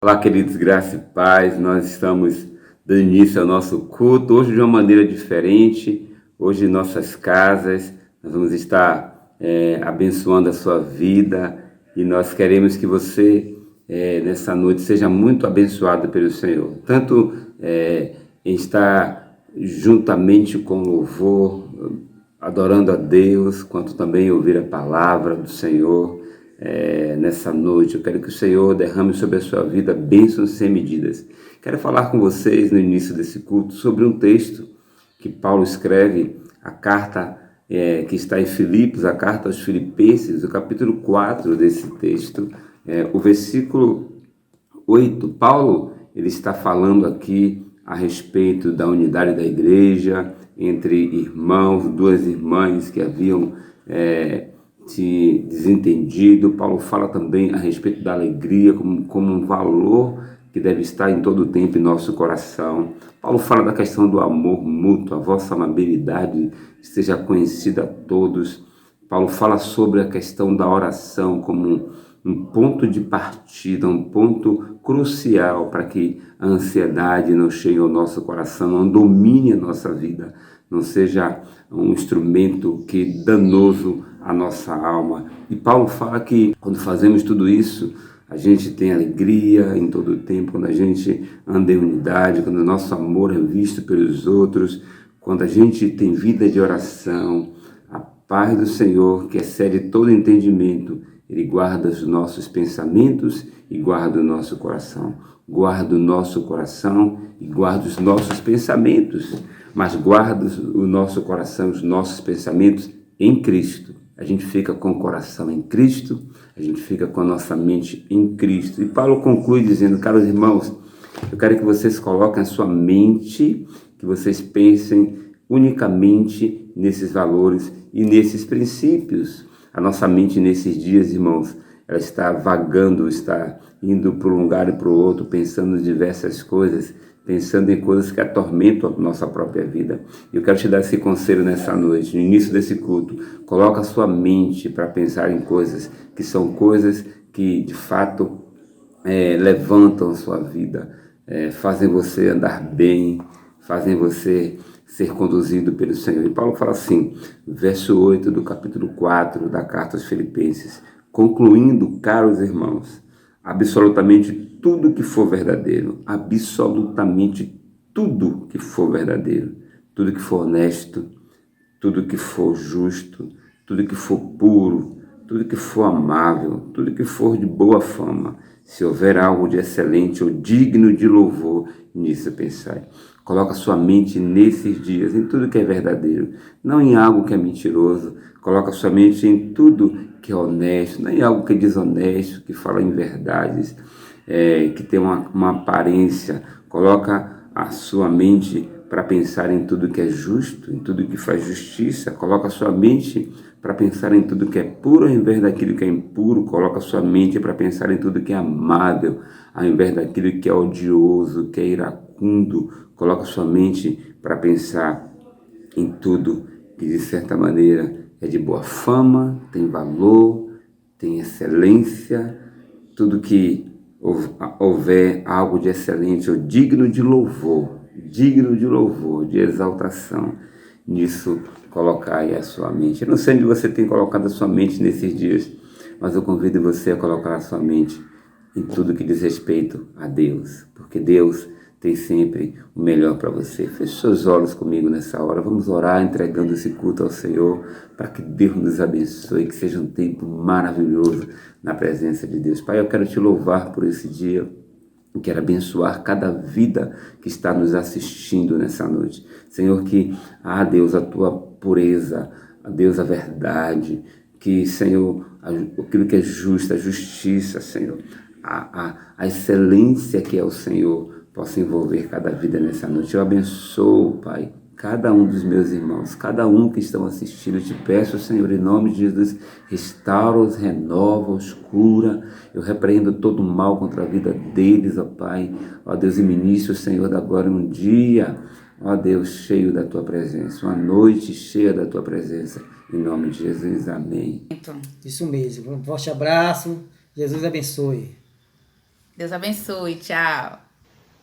Olá, queridos, graça e paz. Nós estamos dando início ao nosso culto, hoje de uma maneira diferente. Hoje em nossas casas, nós vamos estar abençoando a sua vida e nós queremos que você, nessa noite, seja muito abençoado pelo Senhor. Tanto em estar juntamente com louvor, adorando a Deus, quanto também ouvir a palavra do Senhor nessa noite. Eu quero que o Senhor derrame sobre a sua vida bênçãos sem medidas. Quero falar com vocês no início desse culto sobre um texto que Paulo escreve, a carta que está em Filipos, a carta aos Filipenses, o capítulo 4 desse texto, o versículo 8. Paulo ele está falando aqui a respeito da unidade da igreja, entre irmãos, duas irmãs que haviam se desentendido. Paulo fala também a respeito da alegria como um valor que deve estar em todo o tempo em nosso coração. Paulo fala da questão do amor mútuo, a vossa amabilidade seja conhecida a todos. Paulo fala sobre a questão da oração como um ponto de partida, um ponto crucial para que a ansiedade não chegue ao nosso coração, não domine a nossa vida, não seja um instrumento que danoso à nossa alma. E Paulo fala que quando fazemos tudo isso, a gente tem alegria em todo o tempo, quando a gente anda em unidade, quando o nosso amor é visto pelos outros, quando a gente tem vida de oração, a paz do Senhor, que excede todo entendimento, Ele guarda os nossos pensamentos e guarda o nosso coração. Guarda o nosso coração e guarda os nossos pensamentos, mas guarda o nosso coração, os nossos pensamentos em Cristo. A gente fica com o coração em Cristo, a gente fica com a nossa mente em Cristo. E Paulo conclui dizendo, caros irmãos, eu quero que vocês coloquem a sua mente, que vocês pensem unicamente nesses valores e nesses princípios. A nossa mente nesses dias, irmãos, ela está vagando, está indo para um lugar e para o outro, pensando em diversas coisas, pensando em coisas que atormentam a nossa própria vida. Eu quero te dar esse conselho nessa noite, no início desse culto. Coloca a sua mente para pensar em coisas que são coisas que, de fato, levantam a sua vida, fazem você andar bem, fazem você ser conduzido pelo Senhor. E Paulo fala assim, verso 8 do capítulo 4 da carta aos Filipenses, concluindo, caros irmãos, absolutamente tudo que for verdadeiro, absolutamente tudo que for verdadeiro, tudo que for honesto, tudo que for justo, tudo que for puro, tudo que for amável, tudo que for de boa fama, se houver algo de excelente ou digno de louvor, nisso pensai. Coloca sua mente nesses dias, em tudo que é verdadeiro, não em algo que é mentiroso. Coloca sua mente em tudo que é honesto, não em algo que é desonesto, que fala em verdades, que tem uma aparência. Coloca a sua mente para pensar em tudo que é justo, em tudo que faz justiça. Coloca sua mente para pensar em tudo que é puro ao invés daquilo que é impuro. Coloca sua mente para pensar em tudo que é amável ao invés daquilo que é odioso, que é iracundo. Coloca sua mente para pensar em tudo que de certa maneira é de boa fama, tem valor, tem excelência, tudo que houver algo de excelente ou digno de louvor, de exaltação, nisso colocai a sua mente. Eu não sei onde você tem colocado a sua mente nesses dias, mas eu convido você a colocar a sua mente em tudo que diz respeito a Deus, porque Deus tem sempre o melhor para você. Feche seus olhos comigo nessa hora. Vamos orar entregando esse culto ao Senhor para que Deus nos abençoe, que seja um tempo maravilhoso na presença de Deus. Pai, eu quero te louvar por esse dia. Eu quero abençoar cada vida que está nos assistindo nessa noite. Senhor, que, Deus, a tua pureza, Deus, a verdade, que, Senhor, aquilo que é justo, a justiça, Senhor, a excelência que é o Senhor, possa envolver cada vida nessa noite. Eu abençoo, Pai, cada um dos meus irmãos, cada um que estão assistindo. Eu te peço, Senhor, em nome de Jesus, restaura-os, renova-os, cura. Eu repreendo todo o mal contra a vida deles, ó Pai. Ó Deus, e ministro, Senhor, da glória, um dia, ó Deus, cheio da Tua presença, uma noite cheia da Tua presença. Em nome de Jesus, amém. Isso mesmo, um forte abraço, Jesus abençoe. Deus abençoe, tchau.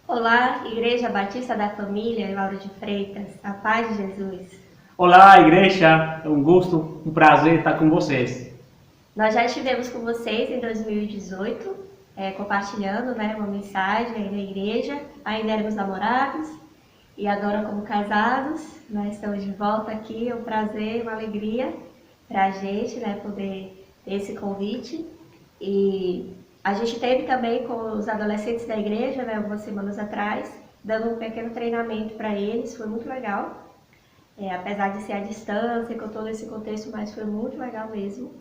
Olá, Igreja Batista da Família, Laura de Freitas, a paz de Jesus. Olá, igreja, é um gosto, um prazer estar com vocês. Nós já estivemos com vocês em 2018, compartilhando, né, uma mensagem aí na igreja, ainda éramos namorados e agora como casados, nós estamos de volta aqui, é um prazer, uma alegria para a gente, né, poder ter esse convite. E a gente teve também com os adolescentes da igreja, né, algumas semanas atrás, dando um pequeno treinamento para eles, foi muito legal. Apesar de ser à distância, com todo esse contexto, mas foi muito legal mesmo.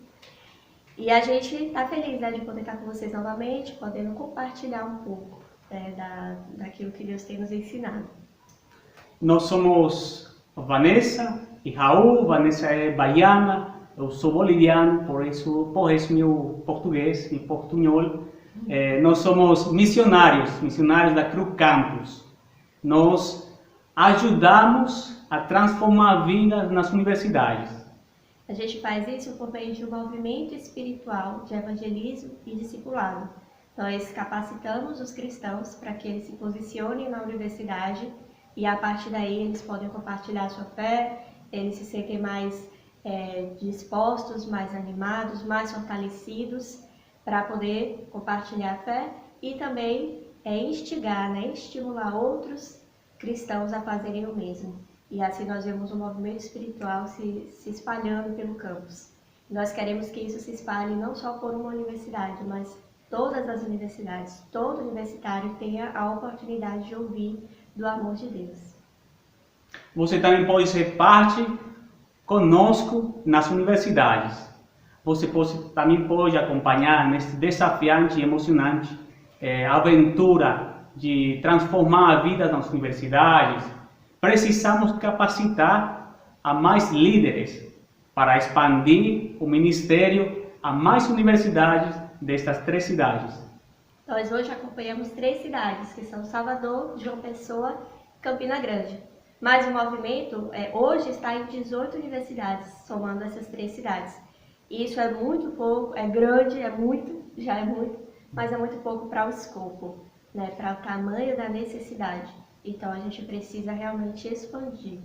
E a gente está feliz, né, de poder estar com vocês novamente, podendo compartilhar um pouco, né, daquilo que Deus tem nos ensinado. Nós somos Vanessa e Raul. Vanessa é baiana, eu sou boliviano, por isso meu português e portunhol. Nós somos missionários da Cruz Campus. Nós ajudamos a transformar vidas nas universidades. A gente faz isso por meio de um movimento espiritual de evangelismo e discipulado. Nós capacitamos os cristãos para que eles se posicionem na universidade e a partir daí eles podem compartilhar sua fé, eles se sentem mais dispostos, mais animados, mais fortalecidos para poder compartilhar a fé e também instigar, né, estimular outros cristãos a fazerem o mesmo. E assim nós vemos um movimento espiritual se espalhando pelo campus. Nós queremos que isso se espalhe não só por uma universidade, mas todas as universidades, todo universitário tenha a oportunidade de ouvir do amor de Deus. Você também pode ser parte conosco nas universidades. Você também pode acompanhar nesse desafiante e emocionante aventura de transformar a vida nas universidades. Precisamos capacitar a mais líderes para expandir o ministério a mais universidades destas 3 cidades. Nós hoje acompanhamos 3 cidades, que são Salvador, João Pessoa e Campina Grande. Mas o movimento hoje está em 18 universidades, somando essas 3 cidades. E isso é muito pouco, é grande, já é muito, mas é muito pouco para o escopo, né, para o tamanho da necessidade. Então a gente precisa realmente expandir.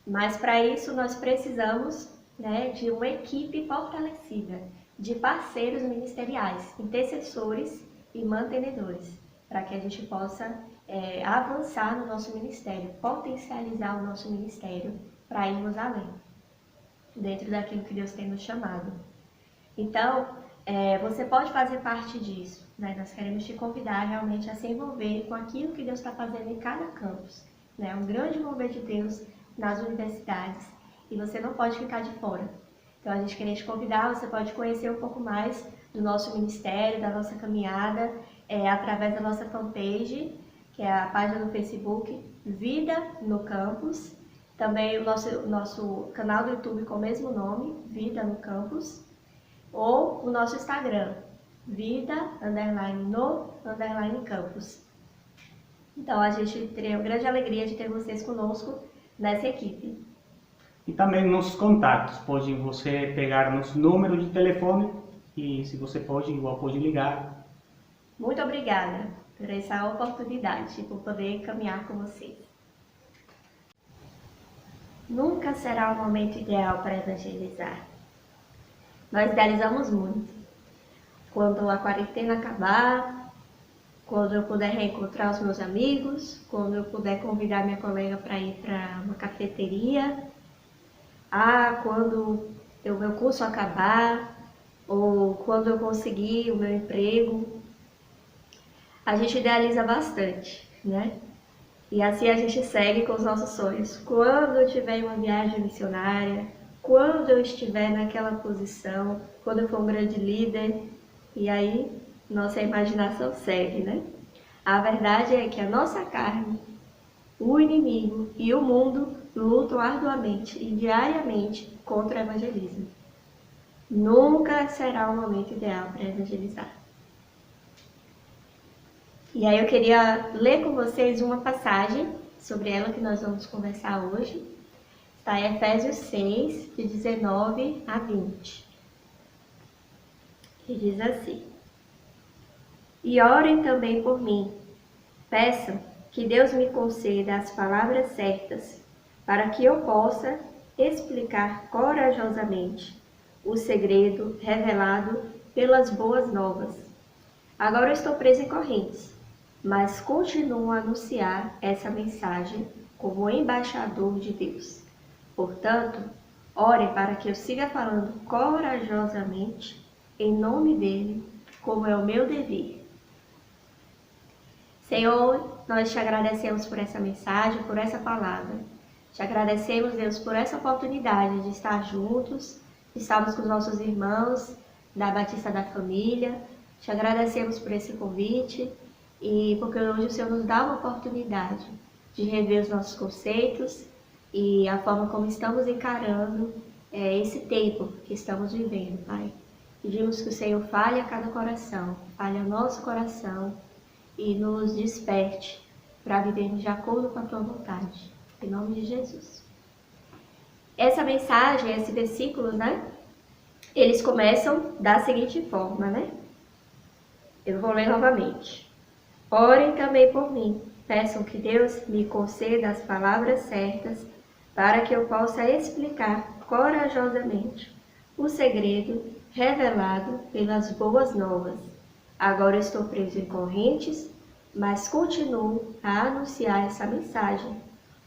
Mas para isso nós precisamos, né, de uma equipe fortalecida, de parceiros ministeriais, intercessores e mantenedores, para que a gente possa avançar no nosso ministério, potencializar o nosso ministério para irmos além, dentro daquilo que Deus tem nos chamado. Então, você pode fazer parte disso, né? Nós queremos te convidar realmente a se envolver com aquilo que Deus está fazendo em cada campus, né? Um grande mover de Deus nas universidades e você não pode ficar de fora. Então, a gente queria te convidar, você pode conhecer um pouco mais do nosso ministério, da nossa caminhada, através da nossa fanpage, que é a página do Facebook Vida no Campus, também o nosso canal do YouTube com o mesmo nome, Vida no Campus, ou o nosso Instagram, vida_no_campus. Então a gente teria uma grande alegria de ter vocês conosco nessa equipe. E também nossos contatos, pode você pegar nosso número de telefone e se você pode ligar. Muito obrigada por essa oportunidade, por poder caminhar com vocês. Nunca será o momento ideal para evangelizar. Nós idealizamos muito. Quando a quarentena acabar, quando eu puder reencontrar os meus amigos, quando eu puder convidar minha colega para ir para uma cafeteria, quando o meu curso acabar, ou quando eu conseguir o meu emprego. A gente idealiza bastante, né? E assim a gente segue com os nossos sonhos. Quando eu tiver uma viagem missionária, quando eu estiver naquela posição, quando eu for um grande líder, e aí nossa imaginação segue, né? A verdade é que a nossa carne, o inimigo e o mundo lutam arduamente e diariamente contra o evangelismo. Nunca será o momento ideal para evangelizar. E aí eu queria ler com vocês uma passagem sobre ela que nós vamos conversar hoje. Está em Efésios 6, de 19 a 20. Que diz assim: E orem também por mim. Peçam que Deus me conceda as palavras certas, para que eu possa explicar corajosamente o segredo revelado pelas boas novas. Agora eu estou preso em correntes, mas continuo a anunciar essa mensagem como embaixador de Deus. Portanto, orem para que eu siga falando corajosamente em nome dele, como é o meu dever. Senhor, nós te agradecemos por essa mensagem, por essa palavra. Te agradecemos, Deus, por essa oportunidade de estar juntos, de estarmos com os nossos irmãos da Batista da Família. Te agradecemos por esse convite e porque hoje o Senhor nos dá uma oportunidade de rever os nossos conceitos e a forma como estamos encarando esse tempo que estamos vivendo, Pai. Pedimos que o Senhor fale a cada coração, fale ao nosso coração e nos desperte para vivermos de acordo com a Tua vontade. Em nome de Jesus. Essa mensagem, esses versículos, eles começam da seguinte forma, Eu vou ler novamente. Orem também por mim. Peçam que Deus me conceda as palavras certas para que eu possa explicar corajosamente o segredo revelado pelas boas novas. Agora estou preso em correntes, mas continuo a anunciar essa mensagem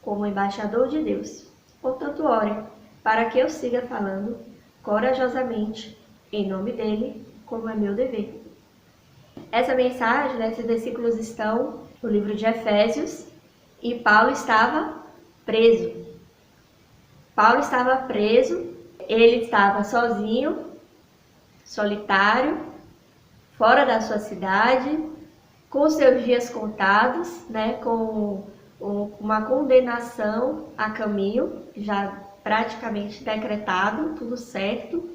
como embaixador de Deus. Portanto, orem para que eu siga falando corajosamente em nome dele, como é meu dever. Essa mensagem, esses versículos estão no livro de Efésios e Paulo estava preso. Paulo estava preso, ele estava sozinho, solitário, fora da sua cidade, com seus dias contados, com uma condenação a caminho, já praticamente decretado, tudo certo.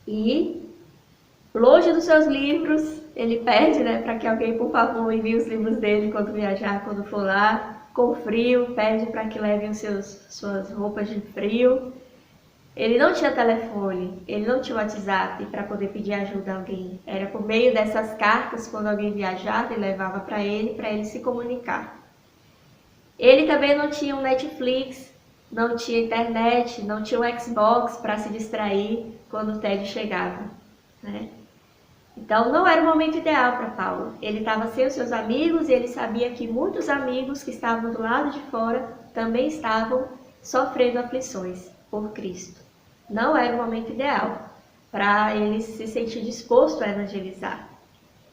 E longe dos seus livros, ele pede para que alguém, por favor, envie os livros dele quando viajar, quando for lá. Com frio, pede para que levem suas roupas de frio. Ele não tinha telefone, ele não tinha WhatsApp para poder pedir ajuda a alguém. Era por meio dessas cartas, quando alguém viajava, ele levava para ele se comunicar. Ele também não tinha um Netflix, não tinha internet, não tinha um Xbox para se distrair quando o Ted chegava. Então não era o momento ideal para Paulo. Ele estava sem os seus amigos e ele sabia que muitos amigos que estavam do lado de fora também estavam sofrendo aflições por Cristo. Não era o momento ideal para ele se sentir disposto a evangelizar.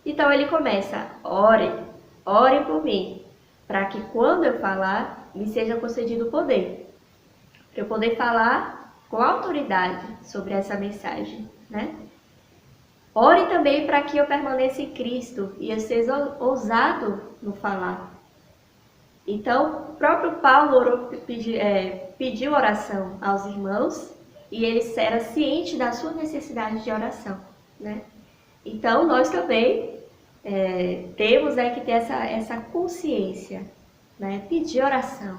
Então ele começa: orem por mim, para que quando eu falar, me seja concedido o poder, para eu poder falar com autoridade sobre essa mensagem, Ore também para que eu permaneça em Cristo e eu seja ousado no falar. Então, o próprio Paulo pediu oração aos irmãos e ele era ciente da sua necessidade de oração, Então, nós também temos que ter essa consciência, Pedir oração.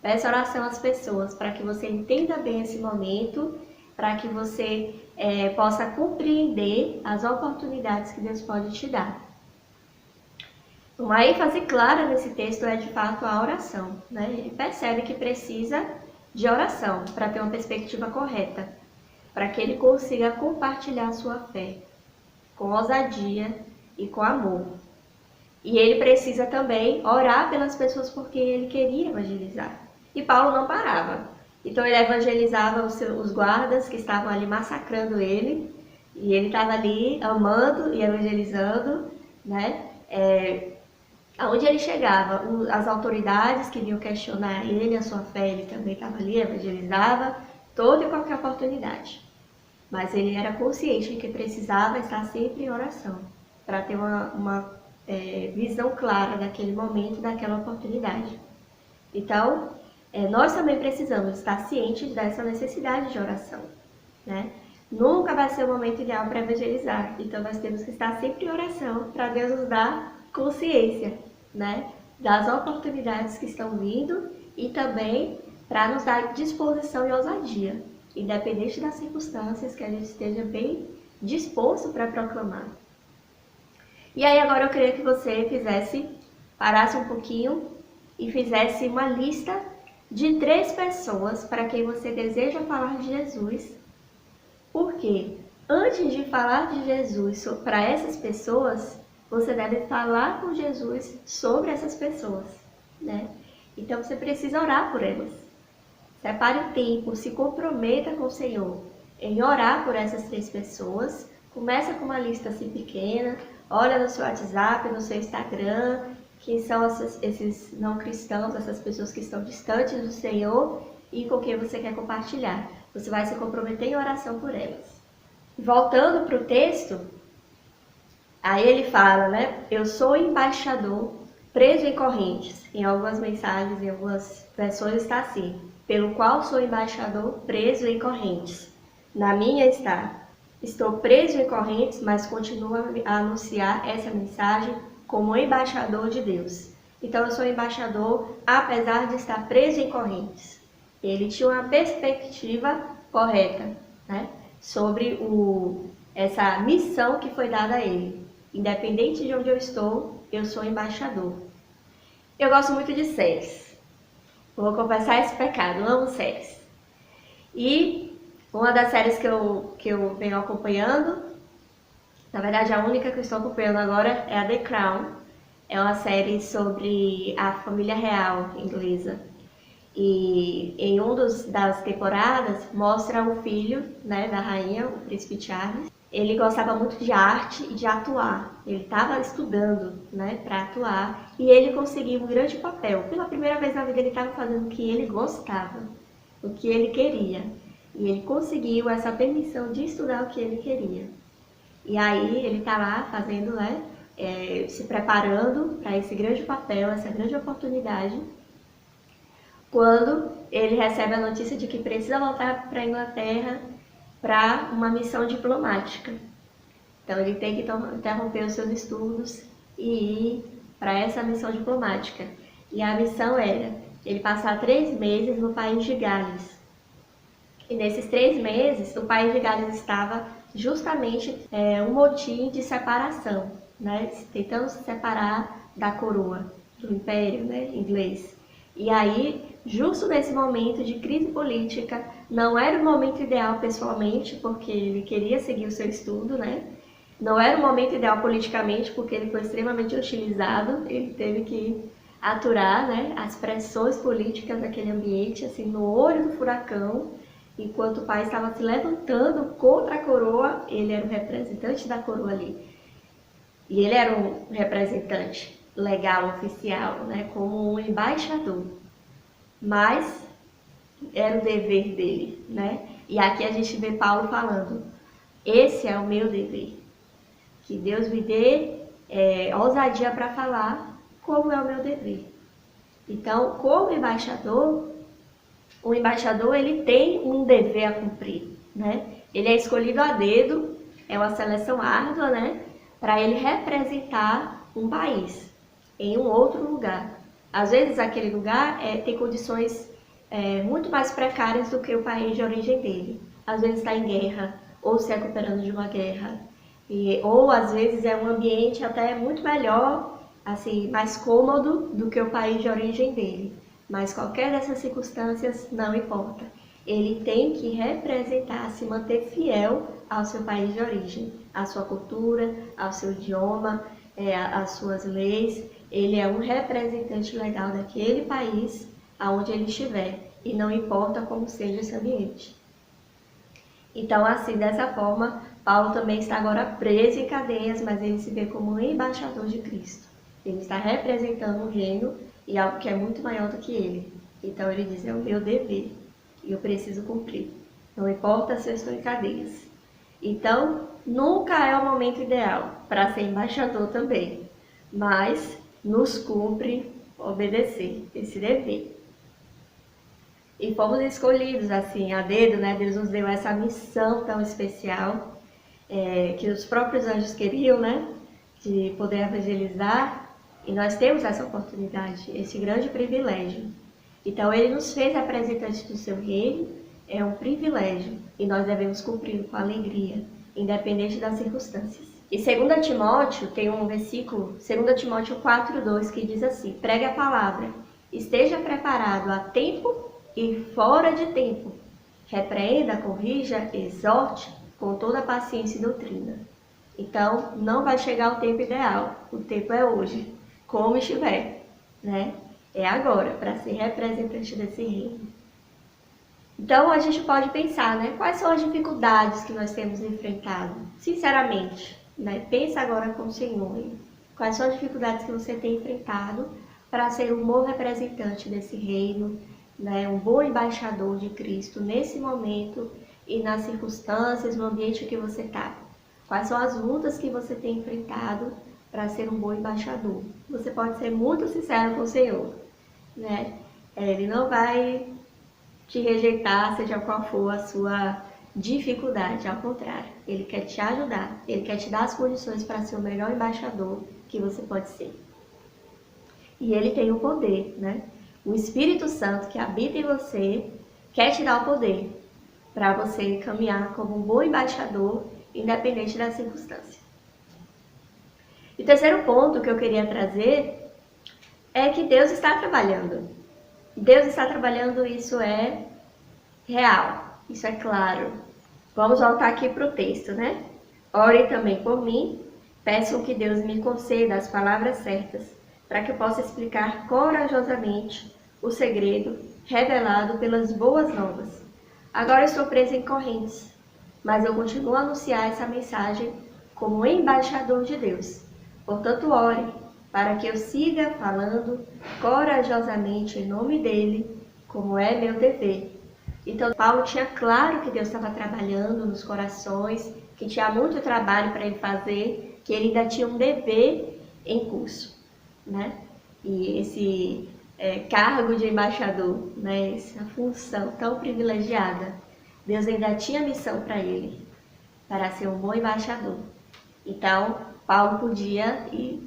Peça oração às pessoas para que você entenda bem esse momento, para que você possa compreender as oportunidades que Deus pode te dar. Uma ênfase clara nesse texto é de fato a oração. Ele percebe que precisa de oração para ter uma perspectiva correta, para que ele consiga compartilhar sua fé com ousadia e com amor. E ele precisa também orar pelas pessoas porque ele queria evangelizar. E Paulo não parava. Então ele evangelizava os guardas que estavam ali massacrando ele, e ele estava ali amando e evangelizando, Aonde ele chegava, as autoridades queriam questionar ele, a sua fé, ele também estava ali, evangelizava, toda e qualquer oportunidade. Mas ele era consciente de que precisava estar sempre em oração, para ter uma visão clara daquele momento, daquela oportunidade. Então, nós também precisamos estar cientes dessa necessidade de oração, Nunca vai ser o momento ideal para evangelizar, então nós temos que estar sempre em oração para Deus nos dar consciência, das oportunidades que estão vindo e também para nos dar disposição e ousadia, independente das circunstâncias, que a gente esteja bem disposto para proclamar. E aí agora eu queria que você parasse um pouquinho e fizesse uma lista de 3 pessoas para quem você deseja falar de Jesus. Por quê? Antes de falar de Jesus para essas pessoas, você deve falar com Jesus sobre essas pessoas, né? Então você precisa orar por elas. Separe o tempo, se comprometa com o Senhor em orar por essas 3 pessoas. Começa com uma lista assim pequena, olha no seu WhatsApp, no seu Instagram, quem são esses não cristãos, essas pessoas que estão distantes do Senhor e com quem você quer compartilhar. Você vai se comprometer em oração por elas. Voltando para o texto, aí ele fala, né? Eu sou embaixador preso em correntes. Em algumas mensagens, em algumas versões está assim: pelo qual sou embaixador preso em correntes. Na minha está: estou preso em correntes, mas continuo a anunciar essa mensagem como embaixador de Deus. Então eu sou embaixador apesar de estar preso em correntes. Ele tinha uma perspectiva correta, né, sobre essa missão que foi dada a ele. Independente de onde eu estou, eu sou embaixador. Eu gosto muito de séries. Vou confessar esse pecado, amo séries. E uma das séries que eu venho acompanhando, na verdade a única que eu estou acompanhando agora é a The Crown. É uma série sobre a família real inglesa. E em das temporadas mostra o filho, né, da rainha, o príncipe Charles. Ele gostava muito de arte e de atuar. Ele estava estudando, né, para atuar, e ele conseguiu um grande papel. Pela primeira vez na vida ele estava fazendo o que ele gostava, o que ele queria. E ele conseguiu essa permissão de estudar o que ele queria. E aí ele está lá fazendo, né, se preparando para esse grande papel, essa grande oportunidade, quando ele recebe a notícia de que precisa voltar para a Inglaterra para uma missão diplomática. Então ele tem que interromper os seus estudos e ir para essa missão diplomática. E a missão era ele passar 3 meses no país de Gales. E nesses 3 meses, o país de Gales estava justamente um motim de separação, né? Tentando se separar da coroa, do império, né, inglês. E aí, justo nesse momento de crise política, não era o momento ideal pessoalmente, porque ele queria seguir o seu estudo, né? Não era o momento ideal politicamente, porque ele foi extremamente hostilizado, ele teve que aturar, né, as pressões políticas daquele ambiente, assim, no olho do furacão. Enquanto o país estava se levantando contra a coroa, ele era o representante da coroa ali. E ele era um representante legal, oficial, né, como um embaixador. Mas era o dever dele, né? E aqui a gente vê Paulo falando: esse é o meu dever. Que Deus me dê ousadia para falar como é o meu dever. Então, como embaixador, o embaixador ele tem um dever a cumprir, né? Ele é escolhido a dedo, é uma seleção árdua, né, para ele representar um país em um outro lugar. Às vezes aquele lugar tem condições muito mais precárias do que o país de origem dele. Às vezes está em guerra, ou se recuperando de uma guerra, ou às vezes é um ambiente até muito melhor, assim, mais cômodo do que o país de origem dele. Mas qualquer dessas circunstâncias não importa. Ele tem que representar, se manter fiel ao seu país de origem, à sua cultura, ao seu idioma, às suas leis. Ele é um representante legal daquele país aonde ele estiver, e não importa como seja esse ambiente. Então, assim, dessa forma, Paulo também está agora preso em cadeias, mas ele se vê como um embaixador de Cristo. Ele está representando um reino e algo que é muito maior do que ele. Então ele diz: é o meu dever e eu preciso cumprir. Não importa se eu estou em cadeias. Então, nunca é o momento ideal para ser embaixador também, mas nos cumpre obedecer esse dever. E fomos escolhidos assim, a dedo, né? Deus nos deu essa missão tão especial, que os próprios anjos queriam, né? De poder evangelizar. E nós temos essa oportunidade, esse grande privilégio. Então ele nos fez representantes do seu reino, é um privilégio. E nós devemos cumpri-lo com alegria, independente das circunstâncias. E 2 Timóteo tem um versículo, 2 Timóteo 4:2, que diz assim: pregue a palavra, esteja preparado a tempo e fora de tempo. Repreenda, corrija, exorte com toda a paciência e doutrina. Então, não vai chegar o tempo ideal. O tempo é hoje, como estiver, né? É agora, para ser representante desse reino. Então, a gente pode pensar, né? Quais são as dificuldades que nós temos enfrentado? Sinceramente, né? Pensa agora com o Senhor. Quais são as dificuldades que você tem enfrentado para ser um bom representante desse reino, né? Um bom embaixador de Cristo nesse momento e nas circunstâncias, no ambiente que você está? Quais são as lutas que você tem enfrentado para ser um bom embaixador? Você pode ser muito sincero com o Senhor, né? Ele não vai te rejeitar, seja qual for a sua dificuldade, ao contrário, ele quer te ajudar, ele quer te dar as condições para ser o melhor embaixador que você pode ser. E ele tem o poder, né? O Espírito Santo que habita em você quer te dar o poder para você caminhar como um bom embaixador, independente da circunstância. E o terceiro ponto que eu queria trazer é que Deus está trabalhando. Deus está trabalhando, isso é real, isso é claro. Vamos voltar aqui para o texto, né? Ore também por mim, peçam que Deus me conceda as palavras certas, para que eu possa explicar corajosamente o segredo revelado pelas boas novas. Agora estou presa em correntes, mas eu continuo a anunciar essa mensagem como embaixador de Deus. Portanto, ore, para que eu siga falando corajosamente em nome dele, como é meu dever. Então, Paulo tinha claro que Deus estava trabalhando nos corações, que tinha muito trabalho para ele fazer, que ele ainda tinha um dever em curso, né? E esse cargo de embaixador, né? Essa função tão privilegiada, Deus ainda tinha missão para ele, para ser um bom embaixador. Então, Paulo podia e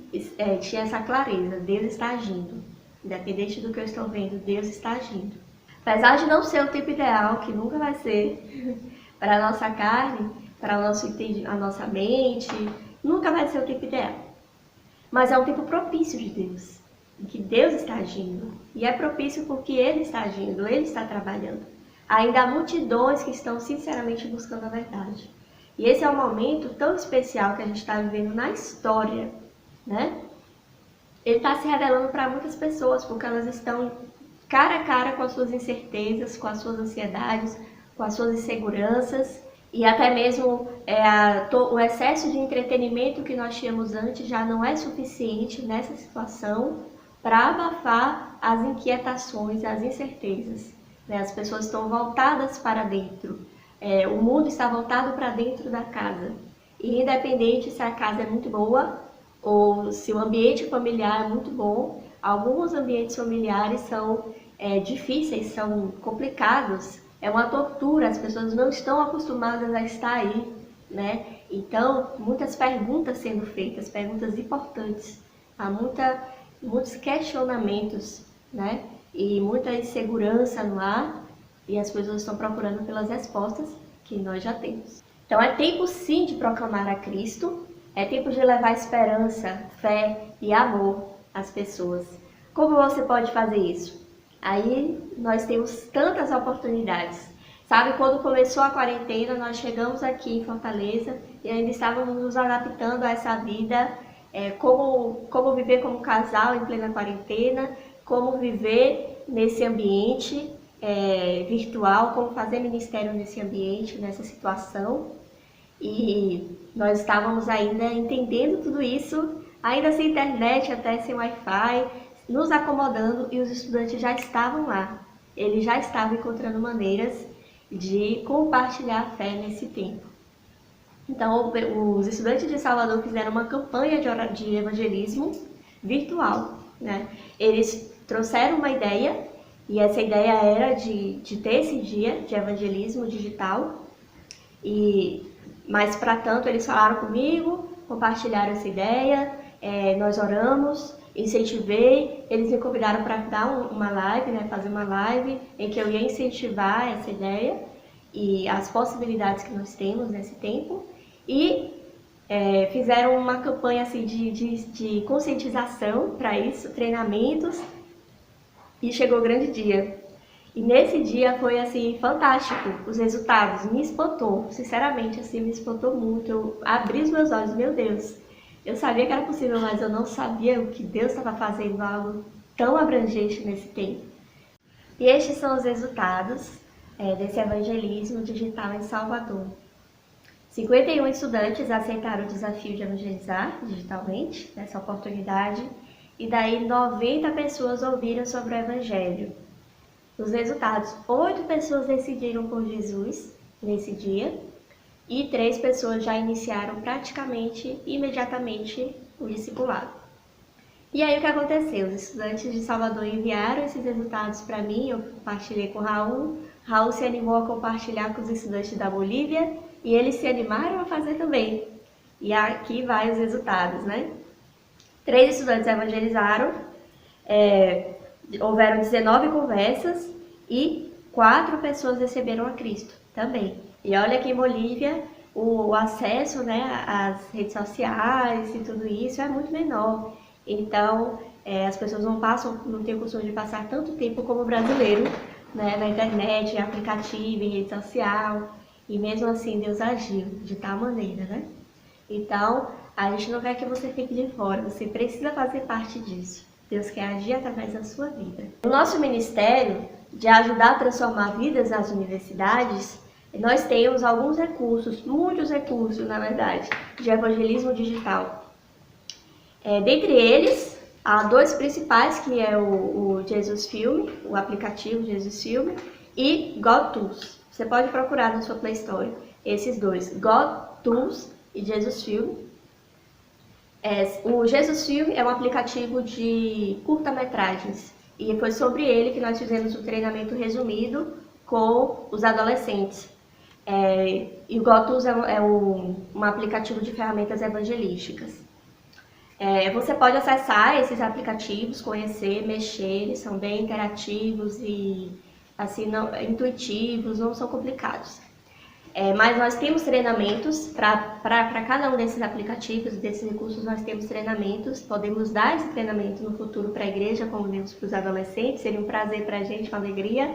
tinha essa clareza, Deus está agindo. Independente do que eu estou vendo, Deus está agindo. Apesar de não ser o tempo ideal, que nunca vai ser para a nossa carne, para a nossa mente, nunca vai ser o tempo ideal. Mas é um tempo propício de Deus, em que Deus está agindo. E é propício porque Ele está agindo, Ele está trabalhando. Ainda há multidões que estão sinceramente buscando a verdade. E esse é um momento tão especial que a gente está vivendo na história, né? Ele está se revelando para muitas pessoas, porque elas estão cara a cara com as suas incertezas, com as suas ansiedades, com as suas inseguranças, e até mesmo o excesso de entretenimento que nós tínhamos antes já não é suficiente nessa situação para abafar as inquietações, as incertezas, né? As pessoas estão voltadas para dentro. O mundo está voltado para dentro da casa. E independente se a casa é muito boa ou se o ambiente familiar é muito bom, alguns ambientes familiares são difíceis, são complicados, é uma tortura, as pessoas não estão acostumadas a estar aí, né? Então, muitas perguntas sendo feitas, perguntas importantes, há muitos questionamentos, né? E muita insegurança no ar, e as pessoas estão procurando pelas respostas que nós já temos. Então é tempo sim de proclamar a Cristo, é tempo de levar esperança, fé e amor às pessoas. Como você pode fazer isso? Aí nós temos tantas oportunidades. Sabe, quando começou a quarentena, nós chegamos aqui em Fortaleza e ainda estávamos nos adaptando a essa vida, como viver como casal em plena quarentena, como viver nesse ambiente virtual, como fazer ministério nesse ambiente, nessa situação. E nós estávamos ainda entendendo tudo isso, ainda sem internet, até sem Wi-Fi, nos acomodando, e os estudantes já estavam lá. Eles já estavam encontrando maneiras de compartilhar a fé nesse tempo. Então, os estudantes de Salvador fizeram uma campanha de evangelismo virtual, né? Eles trouxeram uma ideia, e essa ideia era de ter esse dia de evangelismo digital. Mas, para tanto, eles falaram comigo, compartilharam essa ideia, nós oramos, incentivei, eles me convidaram para dar uma live, né, fazer uma live em que eu ia incentivar essa ideia e as possibilidades que nós temos nesse tempo. E fizeram uma campanha assim, de conscientização para isso, treinamentos, e chegou o grande dia. E nesse dia foi assim fantástico, os resultados, me espantou, sinceramente assim, me espantou muito. Eu abri os meus olhos, meu Deus, eu sabia que era possível, mas eu não sabia o que Deus estava fazendo, algo tão abrangente nesse tempo. E estes são os resultados desse evangelismo digital em Salvador. 51 estudantes aceitaram o desafio de evangelizar digitalmente, nessa oportunidade, e daí 90 pessoas ouviram sobre o evangelho. Os resultados, 8 pessoas decidiram por Jesus nesse dia, e 3 pessoas já iniciaram praticamente imediatamente o discipulado. E aí o que aconteceu? Os estudantes de Salvador enviaram esses resultados para mim, eu compartilhei com o Raul. Raul se animou a compartilhar com os estudantes da Bolívia e eles se animaram a fazer também. E aqui vai os resultados, né? 3 estudantes evangelizaram, houveram 19 conversas e 4 pessoas receberam a Cristo também. E olha que em Bolívia o acesso, né, às redes sociais e tudo isso é muito menor. Então as pessoas não têm o costume de passar tanto tempo como o brasileiro, né, na internet, em aplicativo, em rede social. E mesmo assim Deus agiu de tal maneira, né? Então a gente não quer que você fique de fora, você precisa fazer parte disso. Deus quer agir através da sua vida. O nosso ministério de ajudar a transformar vidas nas universidades, nós temos alguns recursos, muitos recursos na verdade, de evangelismo digital. Dentre eles, há 2 principais, que é o Jesus Film, o aplicativo Jesus Film, e God Tools. Você pode procurar na sua Play Store esses 2, God Tools e Jesus Film. O Jesus Film é um aplicativo de curta-metragens e foi sobre ele que nós fizemos um treinamento resumido com os adolescentes. E o God Tools é um aplicativo de ferramentas evangelísticas. Você pode acessar esses aplicativos, conhecer, mexer, eles são bem interativos e assim, intuitivos, não são complicados. Mas nós temos treinamentos para cada um desses aplicativos, desses recursos, nós temos treinamentos. Podemos dar esse treinamento no futuro para a igreja, como demos para os adolescentes. Seria um prazer para a gente, uma alegria,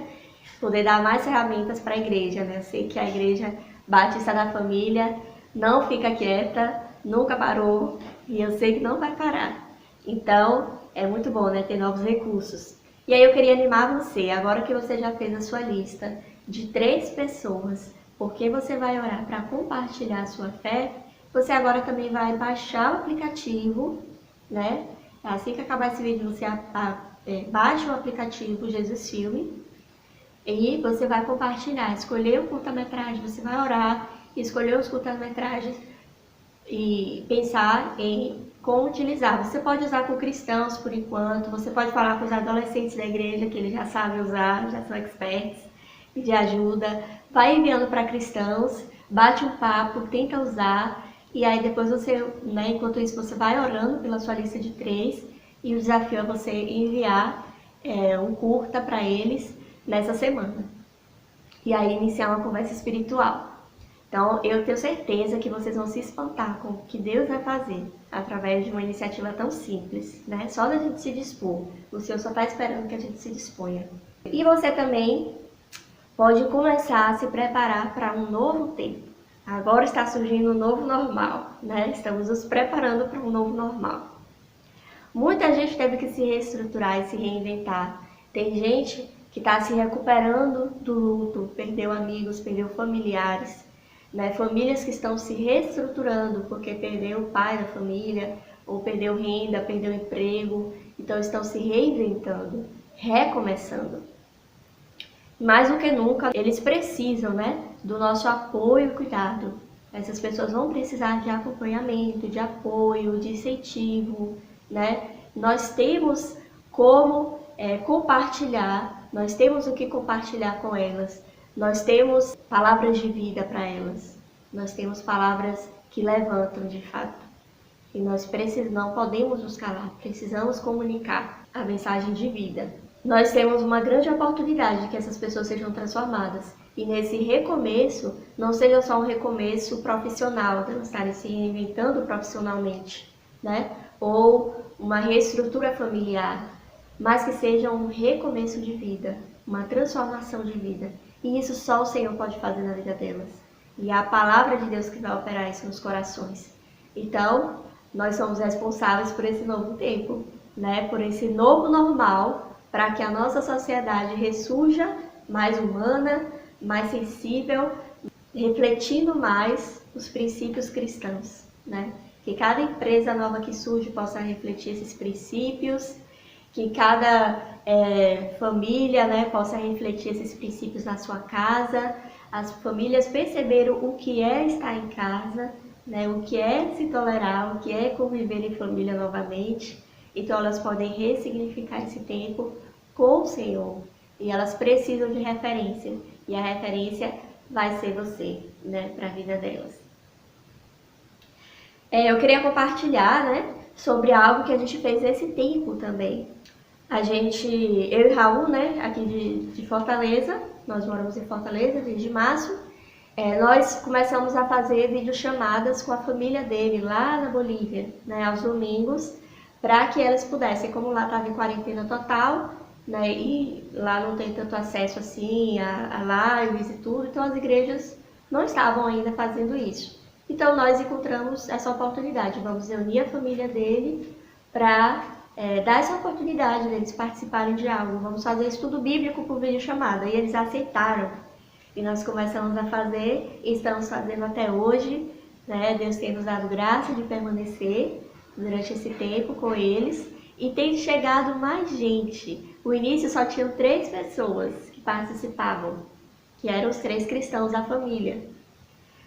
poder dar mais ferramentas para a igreja, né? Eu sei que a Igreja Batista da Família não fica quieta, nunca parou e eu sei que não vai parar. Então, é muito bom, né, ter novos recursos. E aí eu queria animar você, agora que você já fez a sua lista de 3 pessoas, porque você vai orar para compartilhar a sua fé, você agora também vai baixar o aplicativo, né? Assim que acabar esse vídeo, você baixa o aplicativo Jesus Filme e você vai compartilhar, escolher o curta-metragem, você vai orar, escolher os curta-metragens e pensar em como utilizar. Você pode usar com cristãos por enquanto, você pode falar com os adolescentes da igreja que eles já sabem usar, já são experts, pedir ajuda. Vai enviando para cristãos, bate um papo, tenta usar e aí depois você, né, enquanto isso você vai orando pela sua lista de 3 e o desafio é você enviar um curta para eles nessa semana. E aí iniciar uma conversa espiritual. Então, eu tenho certeza que vocês vão se espantar com o que Deus vai fazer através de uma iniciativa tão simples, né? Só da gente se dispor. O Senhor só está esperando que a gente se disponha. E você também pode começar a se preparar para um novo tempo. Agora está surgindo um novo normal, né? Estamos nos preparando para um novo normal. Muita gente teve que se reestruturar e se reinventar. Tem gente que está se recuperando do luto, perdeu amigos, perdeu familiares. Né, famílias que estão se reestruturando porque perdeu o pai da família, ou perdeu renda, perdeu emprego, então estão se reinventando, recomeçando. Mais do que nunca, eles precisam, né, do nosso apoio e cuidado. Essas pessoas vão precisar de acompanhamento, de apoio, de incentivo. Né? Nós temos como compartilhar, nós temos o que compartilhar com elas. Nós temos palavras de vida para elas. Nós temos palavras que levantam de fato. E nós não podemos nos calar, precisamos comunicar a mensagem de vida. Nós temos uma grande oportunidade de que essas pessoas sejam transformadas. E nesse recomeço, não seja só um recomeço profissional, de elas estarem se reinventando profissionalmente, né? Ou uma reestrutura familiar, mas que seja um recomeço de vida, uma transformação de vida. E isso só o Senhor pode fazer na vida delas. E é a palavra de Deus que vai operar isso nos corações. Então, nós somos responsáveis por esse novo tempo, né? Por esse novo normal, para que a nossa sociedade ressurja mais humana, mais sensível, refletindo mais os princípios cristãos, né? Que cada empresa nova que surge possa refletir esses princípios, que cada família, né, possa refletir esses princípios na sua casa, as famílias perceberam o que é estar em casa, né, o que é se tolerar, o que é conviver em família novamente. Então elas podem ressignificar esse tempo com o Senhor. E elas precisam de referência. E a referência vai ser você, né, para a vida delas. Eu queria compartilhar, né, sobre algo que a gente fez nesse tempo também. Eu e Raul, né, aqui de Fortaleza, nós moramos em Fortaleza desde março, nós começamos a fazer videochamadas com a família dele lá na Bolívia, né, aos domingos, para que elas pudessem, como lá estava em quarentena total, né, e lá não tem tanto acesso assim a lives e tudo, então as igrejas não estavam ainda fazendo isso. Então nós encontramos essa oportunidade, vamos reunir a família dele para dar essa oportunidade deles participarem de algo, vamos fazer estudo bíblico por videochamada, e eles aceitaram. E nós começamos a fazer, e estamos fazendo até hoje, né? Deus tem nos dado graça de permanecer durante esse tempo com eles, e tem chegado mais gente. O início só tinham 3 pessoas que participavam, que eram os 3 cristãos da família.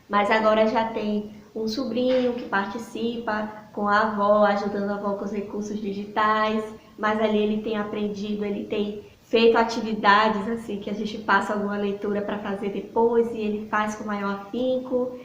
Mas agora já tem um sobrinho que participa com a avó, ajudando a avó com os recursos digitais, mas ali ele tem aprendido, ele tem feito atividades assim que a gente passa alguma leitura para fazer depois e ele faz com maior afinco.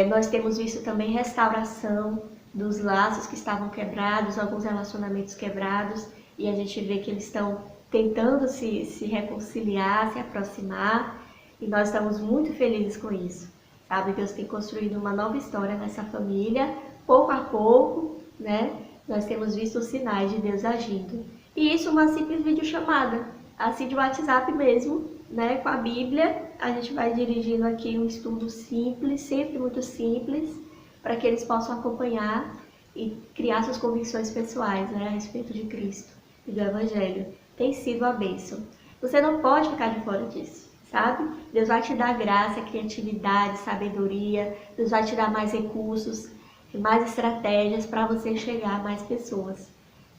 Nós temos visto também restauração dos laços que estavam quebrados, alguns relacionamentos quebrados, e a gente vê que eles estão tentando se reconciliar, se aproximar, e nós estamos muito felizes com isso. Sabe, Deus tem construído uma nova história nessa família, pouco a pouco, né? Nós temos visto os sinais de Deus agindo. E isso uma simples videochamada, assim de WhatsApp mesmo, né? Com a Bíblia, a gente vai dirigindo aqui um estudo simples, sempre muito simples, para que eles possam acompanhar e criar suas convicções pessoais, né? A respeito de Cristo e do Evangelho. Tem sido a bênção. Você não pode ficar de fora disso. Sabe? Deus vai te dar graça, criatividade, sabedoria, Deus vai te dar mais recursos, mais estratégias para você chegar a mais pessoas.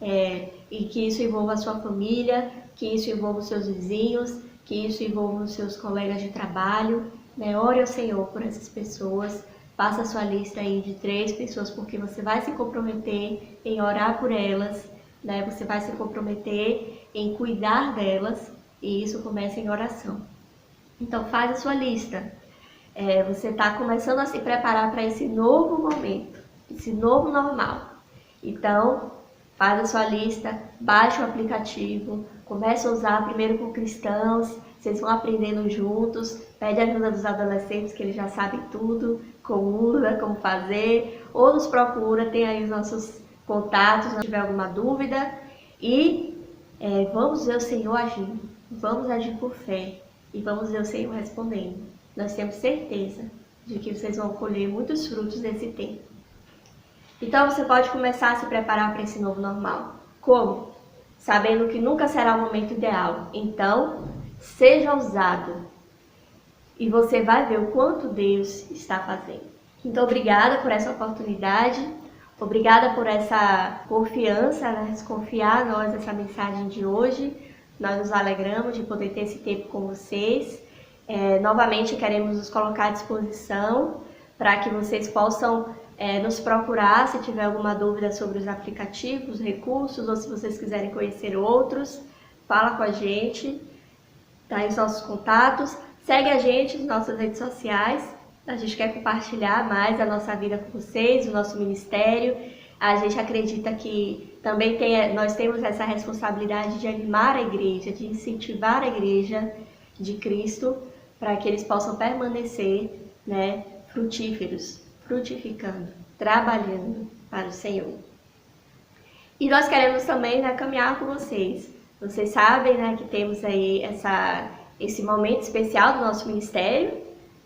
E que isso envolva a sua família, que isso envolva os seus vizinhos, que isso envolva os seus colegas de trabalho. Né? Ore ao Senhor por essas pessoas, faça a sua lista aí de 3 pessoas, porque você vai se comprometer em orar por elas, né? Você vai se comprometer em cuidar delas, e isso começa em oração. Então faz a sua lista. Você está começando a se preparar para esse novo momento, esse novo normal. Então faz a sua lista, baixa o aplicativo, começa a usar primeiro com cristãos, vocês vão aprendendo juntos, pede a ajuda dos adolescentes que eles já sabem tudo, como usa, como fazer, ou nos procura, tem aí os nossos contatos, se tiver alguma dúvida, e vamos ver o Senhor agindo, vamos agir por fé. E vamos ver o Senhor respondendo. Nós temos certeza de que vocês vão colher muitos frutos nesse tempo. Então você pode começar a se preparar para esse novo normal. Como? Sabendo que nunca será o momento ideal. Então, seja ousado. E você vai ver o quanto Deus está fazendo. Então, obrigada por essa oportunidade. Obrigada por essa confiança, né? Confiar a nós essa mensagem de hoje. Nós nos alegramos de poder ter esse tempo com vocês. Novamente queremos nos colocar à disposição para que vocês possam nos procurar se tiver alguma dúvida sobre os aplicativos, recursos, ou se vocês quiserem conhecer outros, fala com a gente, tá aí os nossos contatos. Segue a gente nas nossas redes sociais, a gente quer compartilhar mais a nossa vida com vocês, o nosso ministério. A gente acredita que também nós temos essa responsabilidade de animar a igreja, de incentivar a igreja de Cristo para que eles possam permanecer, né, frutíferos, frutificando, trabalhando para o Senhor. E nós queremos também, né, caminhar com vocês. Vocês sabem, né, que temos aí esse momento especial do nosso ministério,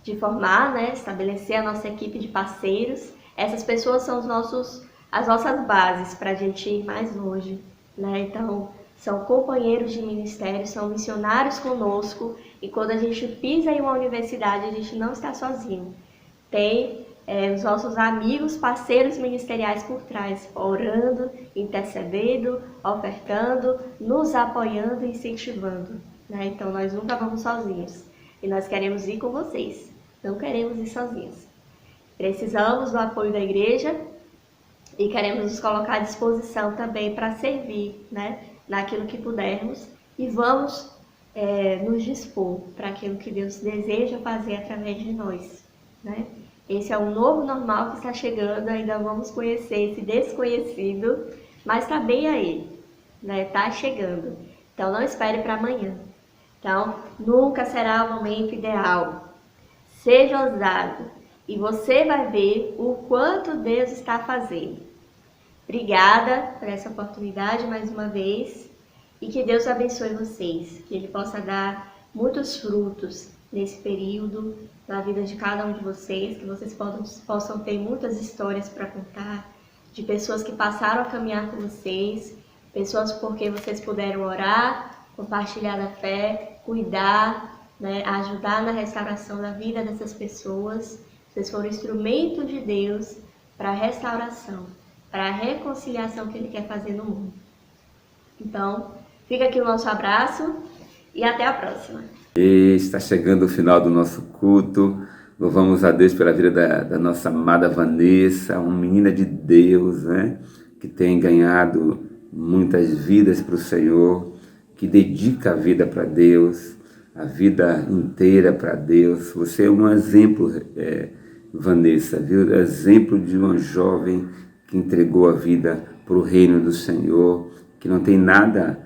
de formar, né, estabelecer a nossa equipe de parceiros. Essas pessoas são as nossas bases para a gente ir mais longe, né? Então, são companheiros de ministério, são missionários conosco, e quando a gente pisa em uma universidade, a gente não está sozinho. Tem os nossos amigos, parceiros ministeriais por trás, orando, intercedendo, ofertando, nos apoiando e incentivando, né? Então, nós nunca vamos sozinhos, e nós queremos ir com vocês, não queremos ir sozinhos. Precisamos do apoio da igreja e queremos nos colocar à disposição também para servir, né, naquilo que pudermos, e vamos nos dispor para aquilo que Deus deseja fazer através de nós, né? Esse é um novo normal que está chegando, ainda vamos conhecer esse desconhecido, mas está bem aí, né? Está chegando. Então não espere para amanhã. Então nunca será o momento ideal. Seja ousado e você vai ver o quanto Deus está fazendo. Obrigada por essa oportunidade mais uma vez, e que Deus abençoe vocês, que Ele possa dar muitos frutos nesse período na vida de cada um de vocês, que vocês possam ter muitas histórias para contar, de pessoas que passaram a caminhar com vocês, pessoas por quem vocês puderam orar, compartilhar da fé, cuidar, né, ajudar na restauração da vida dessas pessoas. Vocês foram instrumento de Deus para a restauração, para a reconciliação que Ele quer fazer no mundo. Então, fica aqui o nosso abraço e até a próxima. E está chegando o final do nosso culto. Louvamos a Deus pela vida da nossa amada Vanessa, uma menina de Deus, né? Que tem ganhado muitas vidas para o Senhor, que dedica a vida para Deus, a vida inteira para Deus. Você é um exemplo, Vanessa, viu? Exemplo de uma jovem que entregou a vida para o reino do Senhor, que não tem nada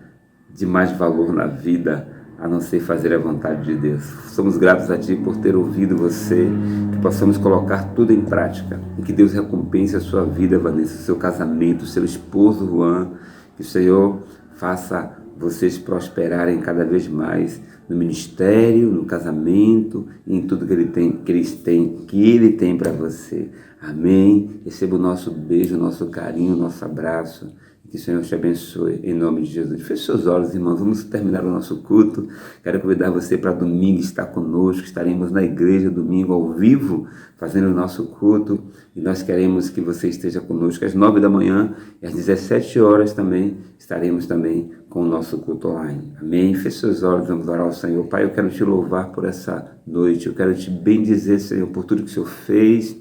de mais valor na vida a não ser fazer a vontade de Deus. Somos gratos a Ti por ter ouvido você, que possamos colocar tudo em prática e que Deus recompense a sua vida, Vanessa, o seu casamento, o seu esposo, Juan, que o Senhor faça vocês prosperarem cada vez mais no ministério, no casamento e em tudo que Ele tem para você. Amém? Receba o nosso beijo, o nosso carinho, o nosso abraço. Que o Senhor te abençoe, em nome de Jesus. Feche seus olhos, irmãos, vamos terminar o nosso culto. Quero convidar você para domingo estar conosco. Estaremos na igreja domingo ao vivo, fazendo o nosso culto. E nós queremos que você esteja conosco às 9 da manhã e às 17 horas também. Estaremos também com o nosso culto online. Amém? Feche seus olhos, vamos orar ao Senhor. Pai, eu quero te louvar por essa noite. Eu quero te bendizer, Senhor, por tudo que o Senhor fez.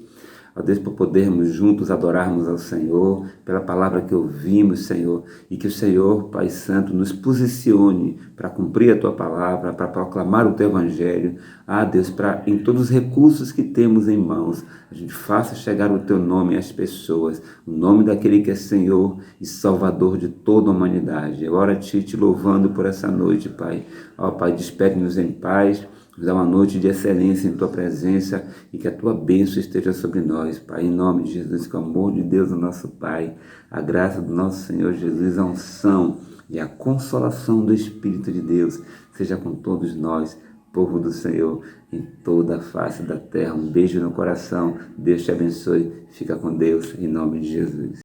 Ó Deus, por podermos juntos adorarmos ao Senhor, pela palavra que ouvimos, Senhor, e que o Senhor, Pai Santo, nos posicione para cumprir a Tua palavra, para proclamar o Teu Evangelho. Ah, Deus, para em todos os recursos que temos em mãos, a gente faça chegar o Teu nome às pessoas, o nome daquele que é Senhor e Salvador de toda a humanidade. Eu oro a Ti, te louvando por essa noite, Pai. Ó, Pai, despede-nos em paz. Nos dá uma noite de excelência em Tua presença e que a Tua bênção esteja sobre nós, Pai. Em nome de Jesus, que o amor de Deus, o nosso Pai, a graça do nosso Senhor Jesus, a unção e a consolação do Espírito de Deus seja com todos nós, povo do Senhor, em toda a face da terra. Um beijo no coração. Deus te abençoe. Fica com Deus, em nome de Jesus.